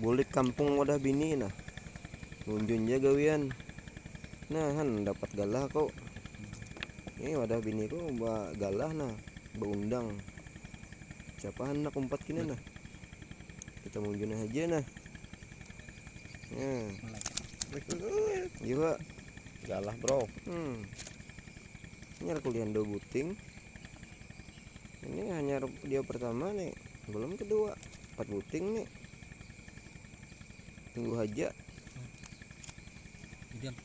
Bulik kampung wadah bini nah. Ngunjunnya gawian. Nah, han dapat galah kok. Ini wadah bini ko ba galah nah. Baundang. Siapa anak umpat kini nah. Kita munjun aja nah. Iya, Pak. Galah bro. Ini kuliah do buting. Ini hanya dia pertama nih, belum kedua. 4 buting nih. Tunggu aja. Diam.